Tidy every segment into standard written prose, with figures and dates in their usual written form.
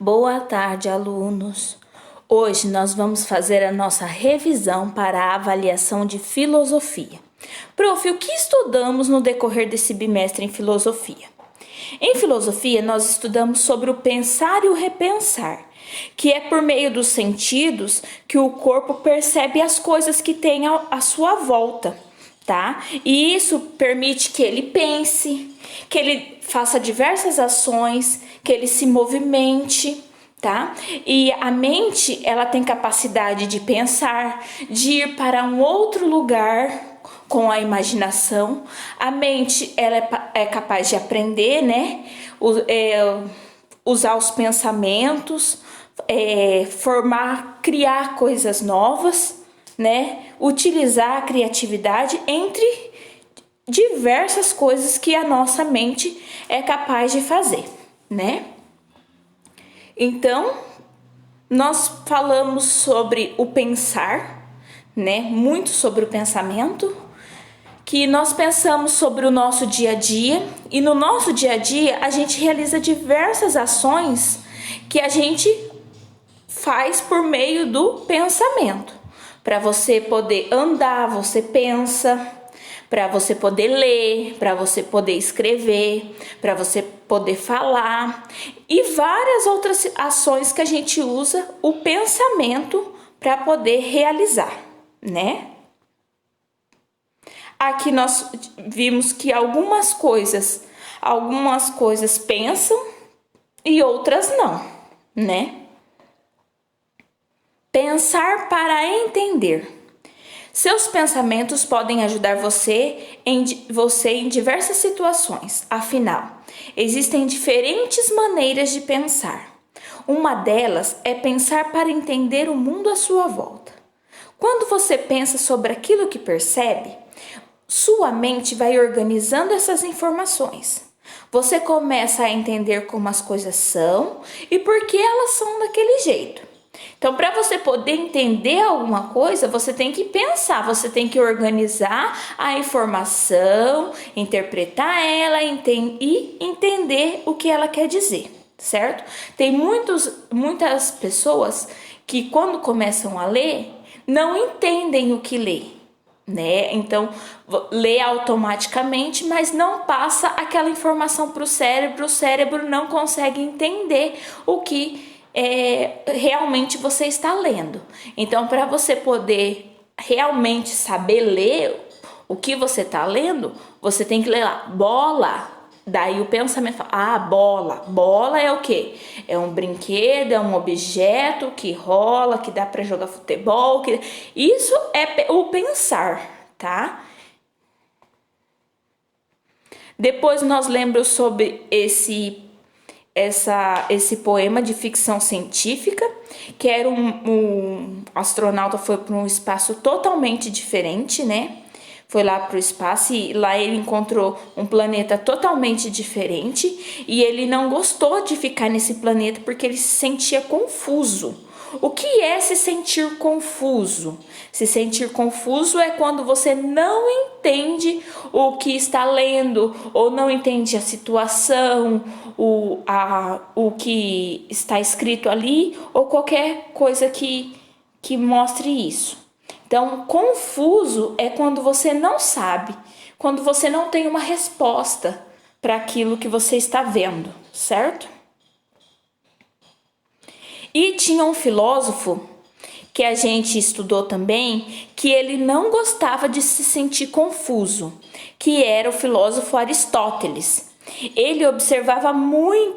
Boa tarde, alunos! Hoje nós vamos fazer a nossa revisão para a avaliação de filosofia. Prof, o que estudamos no decorrer desse bimestre em filosofia? Em filosofia, nós estudamos sobre o pensar e o repensar, que é por meio dos sentidos que o corpo percebe as coisas que tem à sua volta, tá? E isso permite que ele pense, que ele faça diversas ações, que ele se movimente, tá? E a mente, ela tem capacidade de pensar, de ir para um outro lugar com a imaginação. A mente, ela é capaz de aprender, né? Usar os pensamentos, criar coisas novas, né? Utilizar a criatividade entre diversas coisas que a nossa mente é capaz de fazer, né? Então, nós falamos sobre o pensar, né? Muito sobre o pensamento, que nós pensamos sobre o nosso dia a dia, e no nosso dia a dia a gente realiza diversas ações que a gente faz por meio do pensamento. Para você poder andar, você pensa. Para você poder ler, para você poder escrever, para você poder falar e várias outras ações que a gente usa o pensamento para poder realizar, né? Aqui nós vimos que algumas coisas pensam e outras não, né? Pensar para entender. Seus pensamentos podem ajudar você em diversas situações. Afinal, existem diferentes maneiras de pensar. Uma delas é pensar para entender o mundo à sua volta. Quando você pensa sobre aquilo que percebe, sua mente vai organizando essas informações. Você começa a entender como as coisas são e por que elas são daquele jeito. Então, para você poder entender alguma coisa, você tem que pensar, você tem que organizar a informação, interpretar ela e entender o que ela quer dizer, certo? Tem muitas pessoas que, quando começam a ler, não entendem o que lê, né? Então, lê automaticamente, mas não passa aquela informação para o cérebro não consegue entender o que realmente você está lendo. Então, para você poder realmente saber ler o que você está lendo, você tem que ler lá, bola. Daí o pensamento fala, bola. Bola é o quê? É um brinquedo, é um objeto que rola, que dá para jogar futebol. Isso é o pensar, tá? Depois nós lembramos sobre esse poema de ficção científica, que era um astronauta foi para um espaço totalmente diferente, né? Foi lá para o espaço e lá ele encontrou um planeta totalmente diferente e ele não gostou de ficar nesse planeta porque ele se sentia confuso. O que é se sentir confuso? Se sentir confuso é quando você não entende o que está lendo ou não entende a situação, o que está escrito ali ou qualquer coisa que mostre isso. Então, confuso é quando você não sabe, quando você não tem uma resposta para aquilo que você está vendo, certo? E tinha um filósofo que a gente estudou também, que ele não gostava de se sentir confuso, que era o filósofo Aristóteles. Ele observava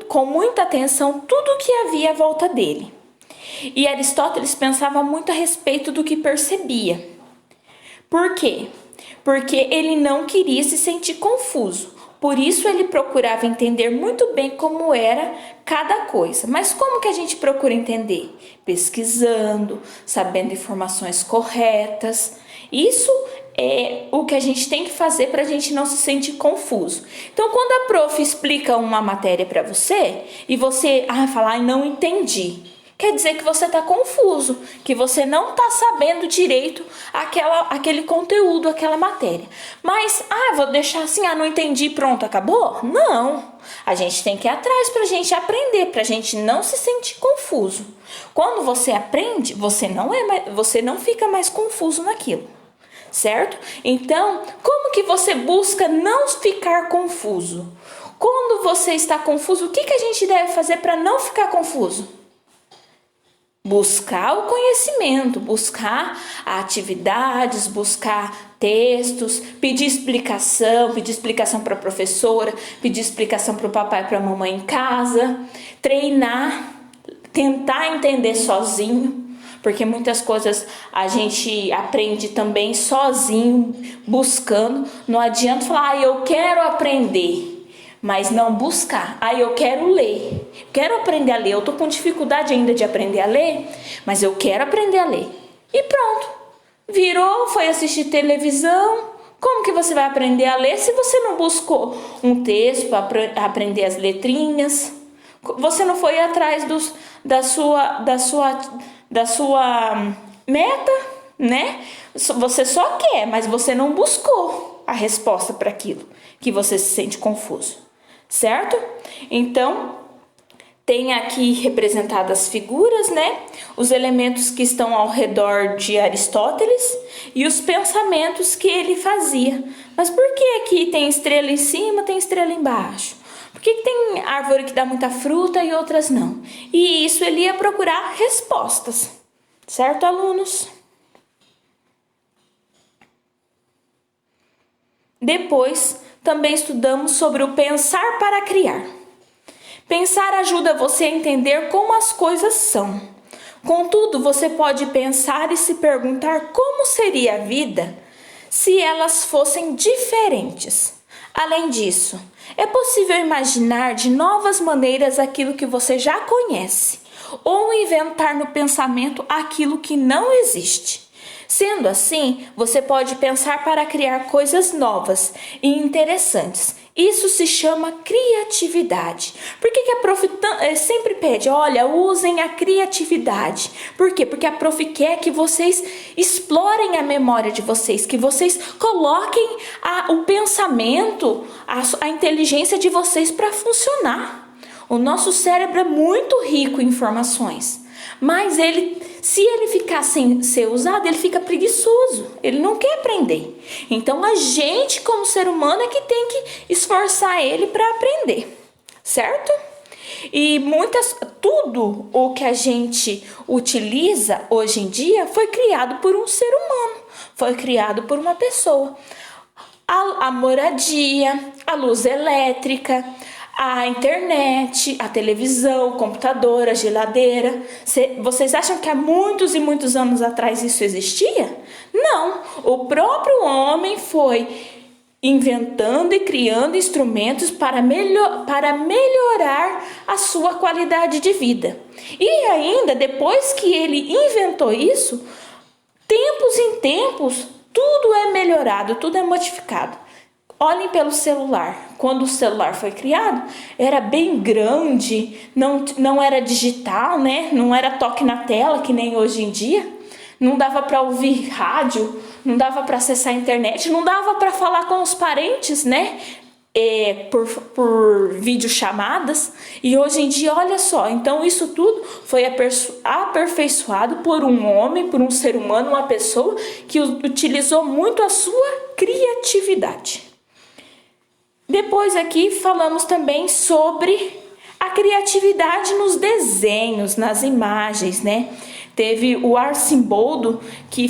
com muita atenção tudo o que havia à volta dele. E Aristóteles pensava muito a respeito do que percebia. Por quê? Porque ele não queria se sentir confuso. Por isso ele procurava entender muito bem como era cada coisa. Mas como que a gente procura entender? Pesquisando, sabendo informações corretas. Isso é o que a gente tem que fazer para a gente não se sentir confuso. Então, quando a prof explica uma matéria para você e você fala, não entendi. quer dizer que você está confuso, que você não está sabendo direito aquele conteúdo, aquela matéria. Mas, vou deixar assim, não entendi, pronto, acabou? Não, a gente tem que ir atrás para a gente aprender, para a gente não se sentir confuso. Quando você aprende, você não fica mais confuso naquilo. Certo? Então, como que você busca não ficar confuso? Quando você está confuso, o que a gente deve fazer para não ficar confuso? Buscar o conhecimento, buscar atividades, buscar textos, pedir explicação para a professora, pedir explicação para o papai e para a mamãe em casa, treinar, tentar entender sozinho. Porque muitas coisas a gente aprende também sozinho, buscando. Não adianta falar, eu quero aprender, mas não buscar. Eu quero ler, quero aprender a ler. Eu estou com dificuldade ainda de aprender a ler, mas eu quero aprender a ler. E pronto, virou, foi assistir televisão. Como que você vai aprender a ler se você não buscou um texto para aprender as letrinhas? Você não foi atrás da sua meta, né? Você só quer, mas você não buscou a resposta para aquilo que você se sente confuso, certo? Então, tem aqui representadas figuras, né? Os elementos que estão ao redor de Aristóteles e os pensamentos que ele fazia. Mas por que aqui tem estrela em cima, tem estrela embaixo? Por que tem árvore que dá muita fruta e outras não? E isso ele ia procurar respostas. Certo, alunos? Depois, também estudamos sobre o pensar para criar. Pensar ajuda você a entender como as coisas são. Contudo, você pode pensar e se perguntar como seria a vida se elas fossem diferentes. Além disso, é possível imaginar de novas maneiras aquilo que você já conhece, ou inventar no pensamento aquilo que não existe. Sendo assim, você pode pensar para criar coisas novas e interessantes. Isso se chama criatividade. Por que a prof sempre pede, olha, usem a criatividade? Por quê? Porque a prof quer que vocês explorem a memória de vocês, que vocês coloquem o pensamento, a inteligência de vocês para funcionar. O nosso cérebro é muito rico em informações, mas se ele ficar sem ser usado, ele fica preguiçoso, ele não quer aprender. Então a gente, como ser humano, é que tem que esforçar ele para aprender, certo? E tudo o que a gente utiliza hoje em dia foi criado por um ser humano, foi criado por uma pessoa. A moradia, a luz elétrica, a internet, a televisão, o computador, a geladeira. Vocês acham que há muitos e muitos anos atrás isso existia? Não, o próprio homem foi inventando e criando instrumentos para melhorar a sua qualidade de vida. E ainda, depois que ele inventou isso, tempos em tempos, tudo é melhorado, tudo é modificado. Olhem pelo celular. Quando o celular foi criado, era bem grande, não era digital, né? Não era toque na tela, que nem hoje em dia. Não dava para ouvir rádio, não dava para acessar a internet, não dava para falar com os parentes, né? Por videochamadas. E hoje em dia, olha só, então isso tudo foi aperfeiçoado por um homem, por um ser humano, uma pessoa que utilizou muito a sua criatividade. Depois aqui falamos também sobre a criatividade nos desenhos, nas imagens, né? Teve o Arcimboldo que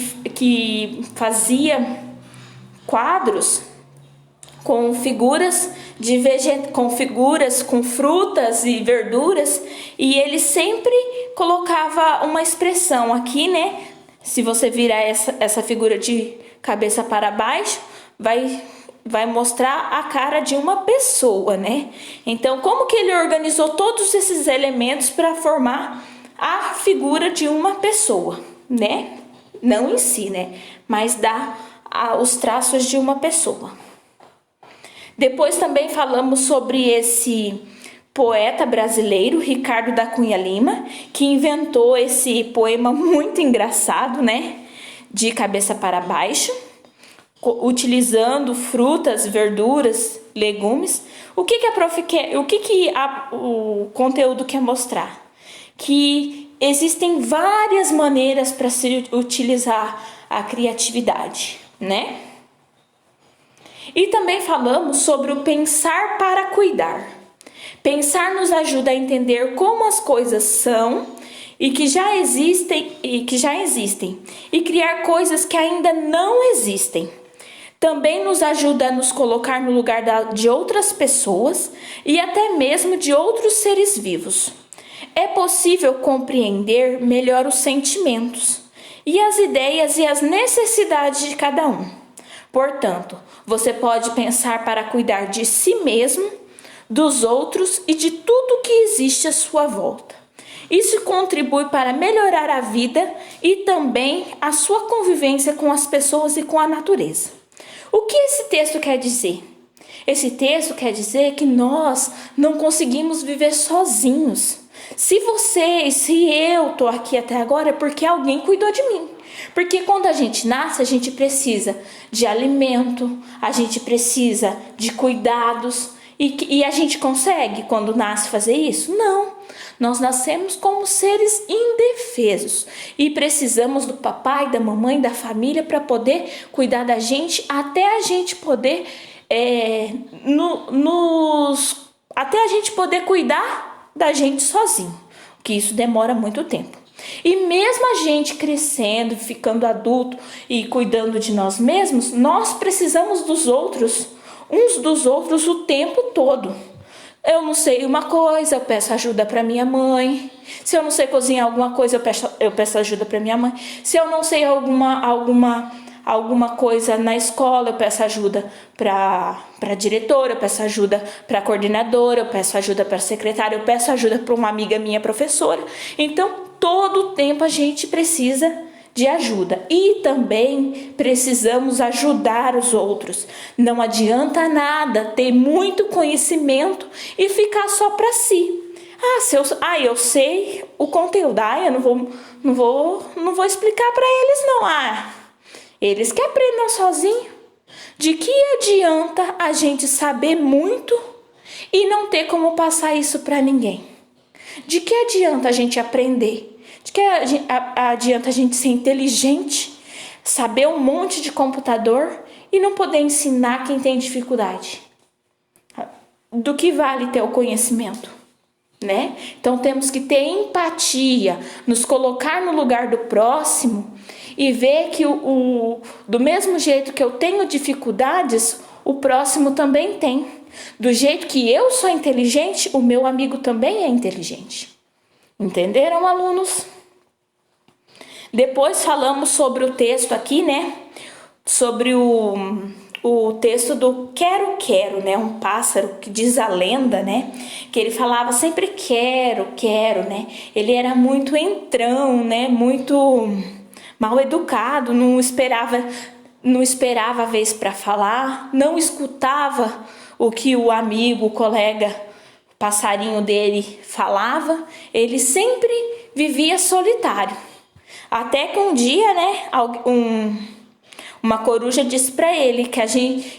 fazia quadros com figuras com frutas e verduras, e ele sempre colocava uma expressão aqui, né? Se você virar essa figura de cabeça para baixo, vai mostrar a cara de uma pessoa, né? Então, como que ele organizou todos esses elementos para formar a figura de uma pessoa, né? Não em si, né? Mas dá os traços de uma pessoa. Depois também falamos sobre esse poeta brasileiro Ricardo da Cunha Lima, que inventou esse poema muito engraçado, né? De cabeça para baixo, utilizando frutas, verduras, legumes. O que a prof quer, o conteúdo quer mostrar? Que existem várias maneiras para se utilizar a criatividade, né? E também falamos sobre o pensar para cuidar. Pensar nos ajuda a entender como as coisas são e que já existem e criar coisas que ainda não existem. Também nos ajuda a nos colocar no lugar de outras pessoas e até mesmo de outros seres vivos. É possível compreender melhor os sentimentos e as ideias e as necessidades de cada um. Portanto, você pode pensar para cuidar de si mesmo, dos outros e de tudo que existe à sua volta. Isso contribui para melhorar a vida e também a sua convivência com as pessoas e com a natureza. O que esse texto quer dizer? Esse texto quer dizer que nós não conseguimos viver sozinhos. Se eu estou aqui até agora é porque alguém cuidou de mim. Porque quando a gente nasce, a gente precisa de alimento, a gente precisa de cuidados. E a gente consegue, quando nasce, fazer isso? Não. Nós nascemos como seres indefesos e precisamos do papai, da mamãe, da família para poder cuidar da gente até a gente poder até a gente poder cuidar da gente sozinho, que isso demora muito tempo. E mesmo a gente crescendo, ficando adulto e cuidando de nós mesmos, nós precisamos dos outros, uns dos outros o tempo todo. Eu não sei uma coisa, eu peço ajuda para minha mãe. Se eu não sei cozinhar alguma coisa, eu peço ajuda para minha mãe. Se eu não sei alguma coisa na escola, eu peço ajuda para a diretora, eu peço ajuda para a coordenadora, eu peço ajuda para a secretária, eu peço ajuda para uma amiga minha professora. Então, todo o tempo a gente precisa de ajuda e também precisamos ajudar os outros. Não adianta nada ter muito conhecimento e ficar só para si. Eu sei o conteúdo, eu não vou explicar para eles não. Eles que aprendam sozinho. De que adianta a gente saber muito e não ter como passar isso para ninguém? De que adianta a gente aprender? De que adianta a gente ser inteligente, saber um monte de computador e não poder ensinar quem tem dificuldade? Do que vale ter o conhecimento, né? Então temos que ter empatia, nos colocar no lugar do próximo e ver que do mesmo jeito que eu tenho dificuldades, o próximo também tem. Do jeito que eu sou inteligente, o meu amigo também é inteligente. Entenderam, alunos? Depois falamos sobre o texto aqui, né? Sobre o texto do quero, né? Um pássaro, que diz a lenda, né? Que ele falava sempre quero, né? Ele era muito entrão, né? Muito mal educado, não esperava a vez para falar, não escutava o que o amigo, o colega, o passarinho dele falava. Ele sempre vivia solitário. Até que um dia, né, uma coruja disse para ele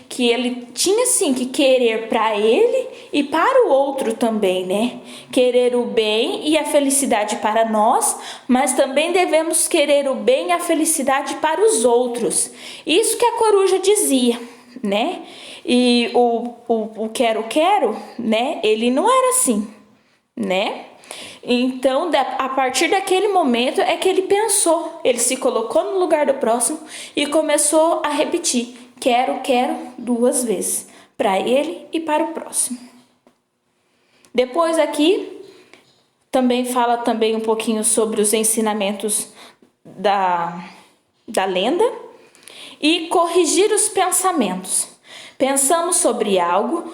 que ele tinha sim que querer para ele e para o outro também, né? Querer o bem e a felicidade para nós, mas também devemos querer o bem e a felicidade para os outros. Isso que a coruja dizia, né? E o quero, né? Ele não era assim, né? Então, a partir daquele momento é que ele pensou, ele se colocou no lugar do próximo e começou a repetir quero 2 vezes, para ele e para o próximo. Depois aqui também fala também um pouquinho sobre os ensinamentos da lenda e corrigir os pensamentos. Pensamos sobre algo,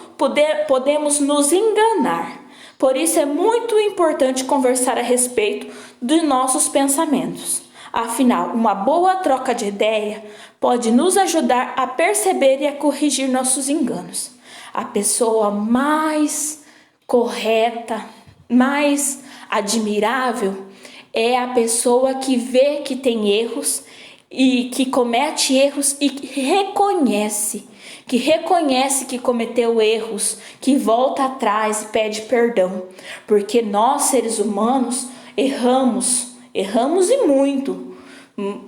podemos nos enganar. Por isso é muito importante conversar a respeito de nossos pensamentos. Afinal, uma boa troca de ideia pode nos ajudar a perceber e a corrigir nossos enganos. A pessoa mais correta, mais admirável é a pessoa que vê que tem erros e que comete erros e que reconhece que cometeu erros, que volta atrás e pede perdão. Porque nós, seres humanos, erramos e muito.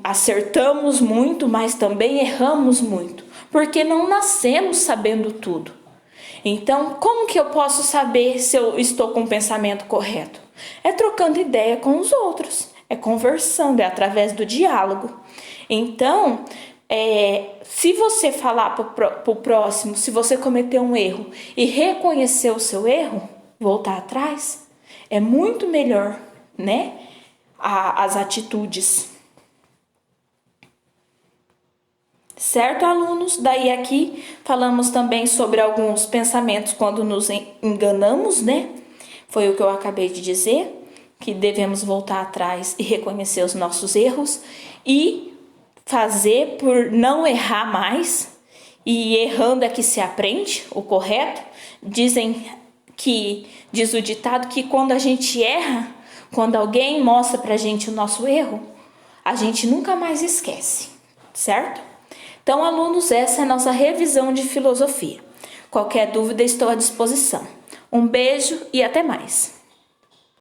Acertamos muito, mas também erramos muito, porque não nascemos sabendo tudo. Então, como que eu posso saber se eu estou com o pensamento correto? É trocando ideia com os outros, é conversando, é através do diálogo. Então, se você falar para o próximo, se você cometeu um erro e reconhecer o seu erro, voltar atrás, é muito melhor, né? As atitudes. Certo, alunos? Daí aqui falamos também sobre alguns pensamentos quando nos enganamos, né? Foi o que eu acabei de dizer, que devemos voltar atrás e reconhecer os nossos erros e fazer por não errar mais. E errando é que se aprende, o correto. Diz o ditado que quando a gente erra, quando alguém mostra pra gente o nosso erro, a gente nunca mais esquece, certo? Então, alunos, essa é a nossa revisão de filosofia. Qualquer dúvida, estou à disposição. Um beijo e até mais!